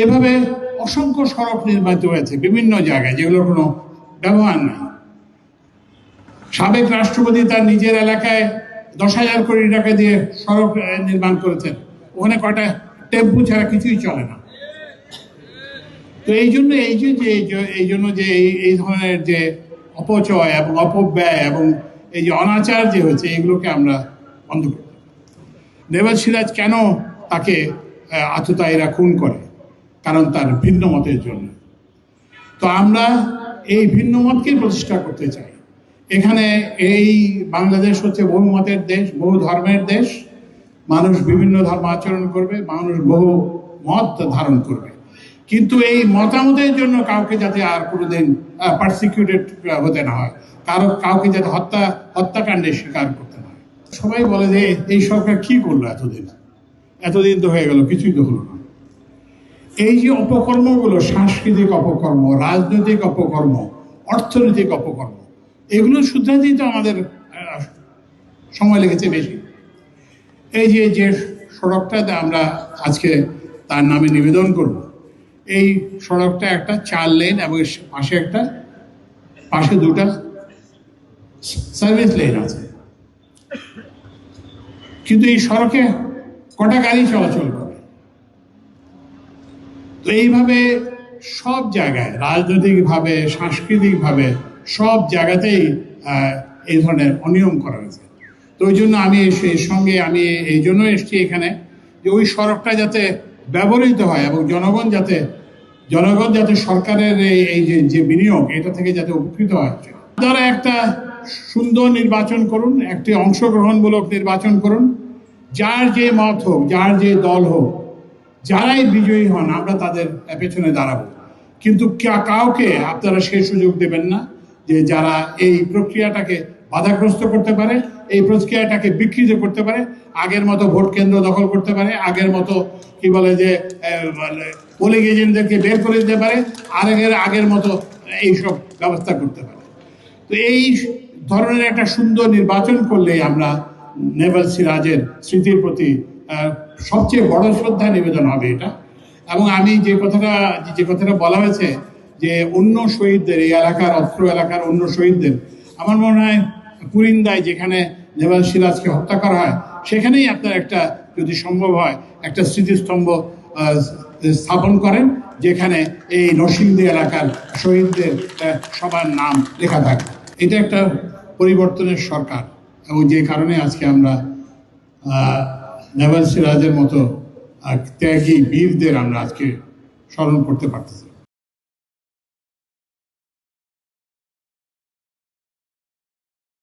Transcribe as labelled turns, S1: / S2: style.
S1: এভাবে অসংখ্য সড়ক নির্মিত হয়েছে বিভিন্ন জায়গায়, যেগুলোর কোনো ব্যবহার নাই। সাবেক রাষ্ট্রপতি তার নিজের এলাকায় 10,000 কোটি টাকা দিয়ে সড়ক নির্মাণ করেছেন, ওখানে কয়টা টেম্পু ছাড়া কিছুই চলে না। তো এই জন্য এই ধরনের যে অপচয় এবং অপব্যয় এবং এই যে অনাচার যে হয়েছে, এগুলোকে আমরা বন্ধ করি। নেভাল সিরাজ কেন তাকে আততায়ীরা খুন করে? কারণ তার ভিন্ন মতের জন্য। তো আমরা এই ভিন্ন মতকে প্রতিষ্ঠা করতে চাই। এখানে এই বাংলাদেশ হচ্ছে বহু মতের দেশ, বহু ধর্মের দেশ। মানুষ বিভিন্ন ধর্ম আচরণ করবে, মানুষ বহু মত ধারণ করবে, কিন্তু এই মতামতের জন্য কাউকে যাতে আর কোনোদিন পারসিকিউটেড হতে না হয়, কাউকে যাতে হত্যাকাণ্ডের শিকার করতে না হয়। সবাই বলে যে এই সরকার কি করলো এতদিন তো হয়ে গেল, কিছুই তো হলো না। এই যে অপকর্মগুলো, সাংস্কৃতিক অপকর্ম, রাজনৈতিক অপকর্ম, অর্থনৈতিক অপকর্ম, এগুলো শুধরাতেই তো আমাদের সময় লেগেছে বেশি। এই যে সড়কটাতে আমরা আজকে তার নামে নিবেদন করব, এই সড়কটা একটা 4 লেন এবং পাশে 2টা সার্ভিস লেন আছে, কিন্তু এই সড়কে কটা গাড়ি চলাচল করে? তো এইভাবে সব জায়গায় রাজনৈতিকভাবে, সাংস্কৃতিকভাবে সব জায়গাতেই এই ধরনের অনিয়ম করা হয়েছে। তো ওই জন্য আমি এই জন্য এসেছি এখানে, যে ওই সড়কটা যাতে ব্যবহৃত হয় এবং জনগণ যাতে সরকারের এই যে বিনিয়োগ, এটা থেকে যাতে উপকৃত হয়। তারা একটা সুন্দর নির্বাচন করুন, একটি অংশগ্রহণমূলক নির্বাচন করুন, যার যে মত হোক, যার যে দল হোক, যারাই বিজয়ী হন আমরা তাদের পেছনে দাঁড়াবো। কিন্তু কাউকে আপনারা সেই সুযোগ দেবেন না যে যারা এই প্রক্রিয়াটাকে বাধাগ্রস্ত করতে পারে, এই প্রক্রিয়াটাকে বিকৃত করতে পারে, আগের মতো ভোট কেন্দ্র দখল করতে পারে, আগের মতো কি বলে যে পোলিং এজেন্টদেরকে বের করে দিতে পারে, আগের মতো এইসব ব্যবস্থা করতে পারে। তো এই ধরনের একটা সুন্দর নির্বাচন করলেই আমরা নেভাল সিরাজের স্মৃতির প্রতি সবচেয়ে বড় শ্রদ্ধা নিবেদন হবে এটা। এবং আমি যে কথাটা বলা হয়েছে যে অন্য শহীদদের, এই এলাকার অত্র এলাকার অন্য শহীদদের, আমার মনে হয় কুরিন্দায় যেখানে নেভাল সিরাজকে হত্যা করা হয়, সেখানেই আপনার একটা, যদি সম্ভব হয়, একটা স্মৃতিস্তম্ভ স্থাপন করেন, যেখানে এই নরসিংদী এলাকার শহীদদের সবার নাম লেখা থাকে। এটা একটা পরিবর্তনের সরকার, এবং যে কারণে আজকে আমরা নেভাল সিরাজের মতো ত্যাগী বীরদের আমরা আজকে স্মরণ করতে পারতেছি।